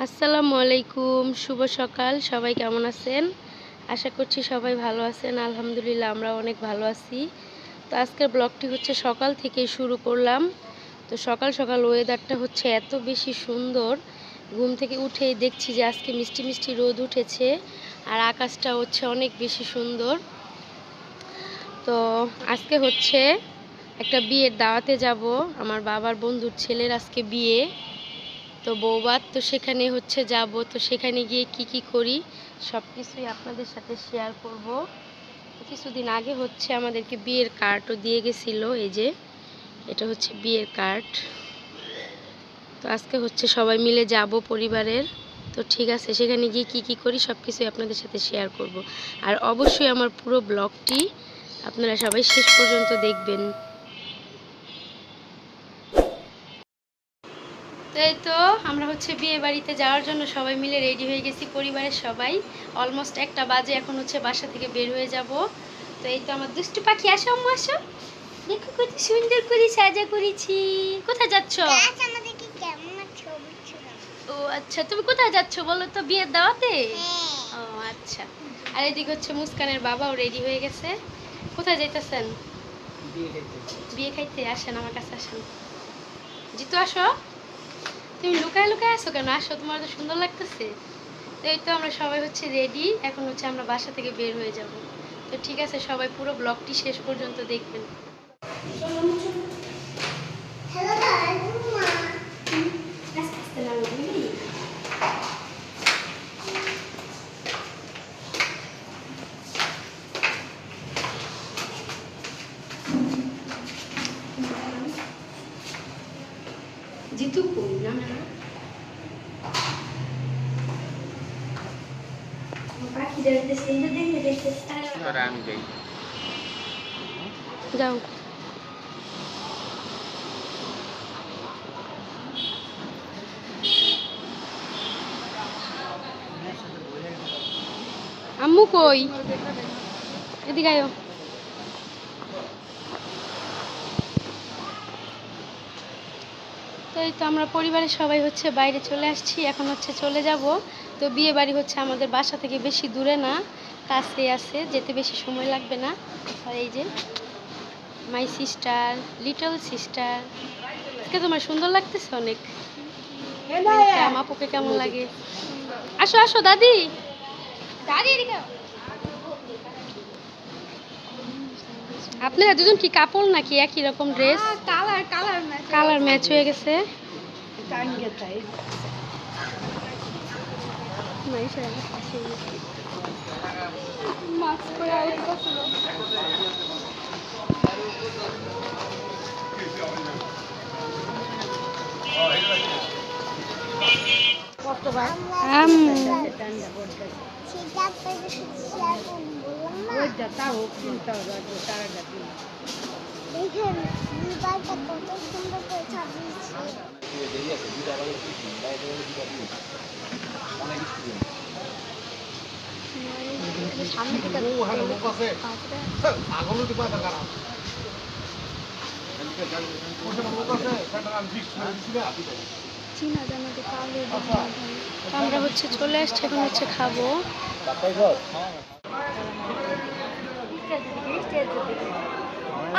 আসসালামু আলাইকুম, শুভ সকাল। সবাই কেমন আছেন? আশা করছি সবাই ভালো আছেন। আলহামদুলিল্লাহ আমরা অনেক ভালো আছি। তো আজকের ব্লগটি হচ্ছে সকাল থেকেই শুরু করলাম। তো সকাল সকাল ওয়েদারটা হচ্ছে এত বেশি সুন্দর। ঘুম থেকে উঠেই দেখছি যে আজকে মিষ্টি মিষ্টি রোদ উঠেছে আর আকাশটা হচ্ছে অনেক বেশি সুন্দর। তো আজকে হচ্ছে একটা বিয়ের দাওয়াতে যাব। আমার বাবার বন্ধুর ছেলের আজকে বিয়ে। তো বৌভাত, তো সেখানে হচ্ছে যাব। তো সেখানে গিয়ে কি করি সব কিছুই আপনাদের সাথে শেয়ার করব। কিছুদিন আগে হচ্ছে আমাদেরকে বিয়ের কার্ডও দিয়ে গেছিল। এই যে এটা হচ্ছে বিয়ের কার্ড। তো আজকে হচ্ছে সবাই মিলে যাব পরিবারের। তো ঠিক আছে, সেখানে গিয়ে কি করি সব কিছুই আপনাদের সাথে শেয়ার করব। আর অবশ্যই আমার পুরো ব্লগটি আপনারা সবাই শেষ পর্যন্ত দেখবেন। তো এই তো আমরা হচ্ছে বিয়ে বাড়িতে যাওয়ার জন্য সবাই মিলে রেডি হয়ে গেছি, পরিবারের সবাই। অলমোস্ট 1টা বাজে, এখন হচ্ছে বাসা থেকে বের হয়ে যাব। তো এই তো আমার দুষ্টু পাখি, আসো আম্মু আসো, দেখো কত সুন্দর করে সাজা করেছি। কোথায় যাচ্ছ? ও আচ্ছা, তুমি কোথায় যাচ্ছ বলো তো? বিয়ের দাওয়াতে? ও আচ্ছা। আর এদিকে হচ্ছে মুস্কানের বাবাও রেডি হয়ে গেছে। কোথায় যাইতেছেন? বিয়ে খাইতে। আসেন আমার কাছে, আসেন। জিতু আসো। তুমি লুকায় লুকায় আসো কেন? আসো, তোমার তো সুন্দর লাগতেছে। তো এই তো আমরা সবাই হচ্ছে রেডি, এখন হচ্ছে আমরা বাসা থেকে বের হয়ে যাব। তো ঠিক আছে, সবাই পুরো ব্লগটি শেষ পর্যন্ত দেখবেন। জিতু কই? না না যাও। আম্মু কই? এদিকে আয়ো। তো এই তো আমরা পরিবারের সবাই হচ্ছে বাইরে চলে আসছি, এখন হচ্ছে চলে যাব। তো বিয়ে বাড়ি হচ্ছে আমাদের বাসা থেকে বেশি দূরে না, কাছে আছে, যেতে বেশি সময় লাগবে না। আর এই যে মাই সিস্টার, লিটল সিস্টার। আজকে তোমার সুন্দর লাগতেছে অনেক। আপুকে কেমন লাগে? আসো আসো দাদি, আপনারা দুজন কি কাপড় নাকি একই রকম ড্রেস? কালার ম্যাচ হয়ে গেছে। আমরা হচ্ছে চলে আসছি, এখন হচ্ছে খাবো।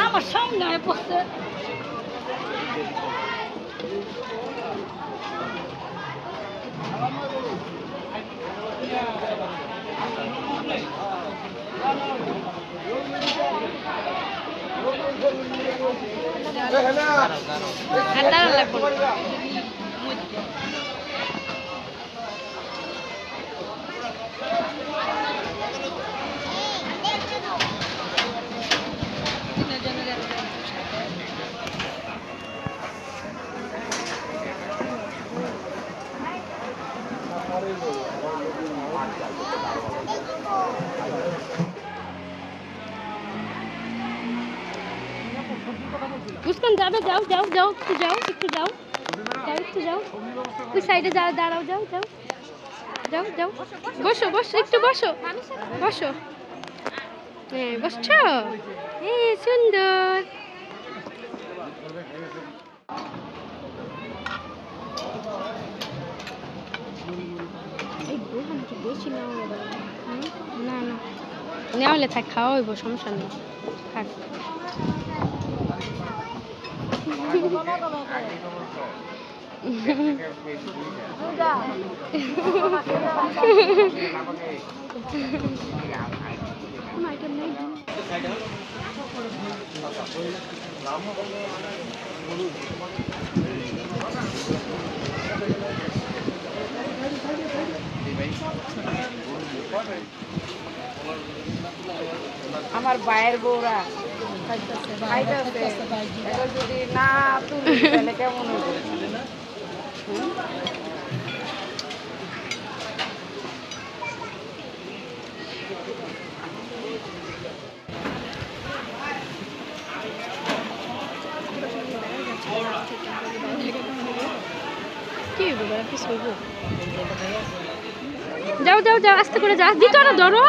আমার সামনে পড়ছে। মুস্কান যাবে, যাও যাও যাও, একটু যাও, একটু যাও, যাও একটু যাও, ওই সাইডে যাও, দাঁড়াও, যাও যাও যাও যাও, বসো বসো, একটু বসো বসো। হ্যাঁ বসছো, সুন্দর। না না নেওয়া হলে থাক, খাওয়া হইব, সমস্যা নেই, থাক। আমার ভাইয়ের বউরা যদি না তুলি তাহলে কেমন হবে? কি যাও যাও যাও, আস্তে করে যাও, দিতো না, ধরো।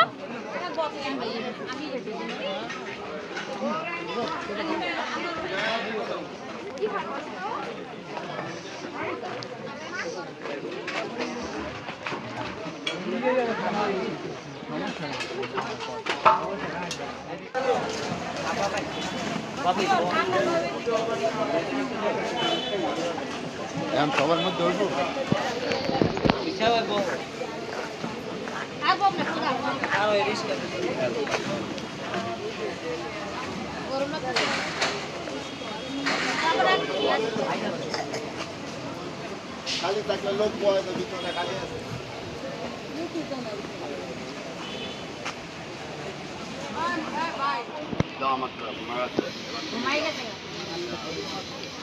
সবার মধ্যে হইব খালি থাকলে লোক বয় তো ভিতরে খালি আছে।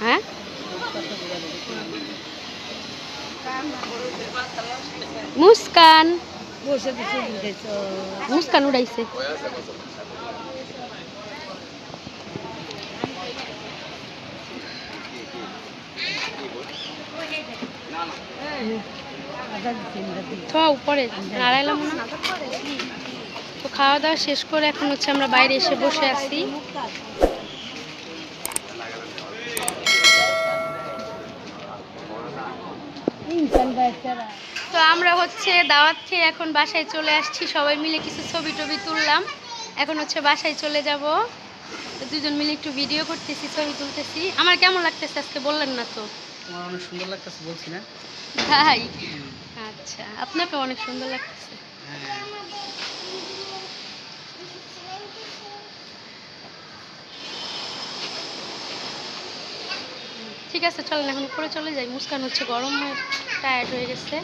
হ্যাঁ মুস্কান মুস্কান উড়াইছে। উপরে আড়াইলাম না তো, খাওয়া দাওয়া শেষ করে এখন হচ্ছে আমরা বাইরে এসে বসে আছি। তো আমরা হচ্ছে দাওয়াত খেয়ে এখন বাসায় চলে আসছি, সবাই মিলে কিছু ছবি টবি তুললাম, এখন হচ্ছে বাসায় চলে যাব। তো দুজন মিলে একটু ভিডিও করতেছি, ছবি তুলতেছি। আমার কেমন লাগতেছে আজকে বললেন না তো? আমার অনেক সুন্দর লাগতেছে, বলছি না? তাই? আচ্ছা, আপনাকে অনেক সুন্দর লাগতেছে। ঠিক আছে, চলেন এখন উপরে চলে যাই। মুস্কান হচ্ছে গরম হয়ে টায়ার্ড হয়ে গেছে।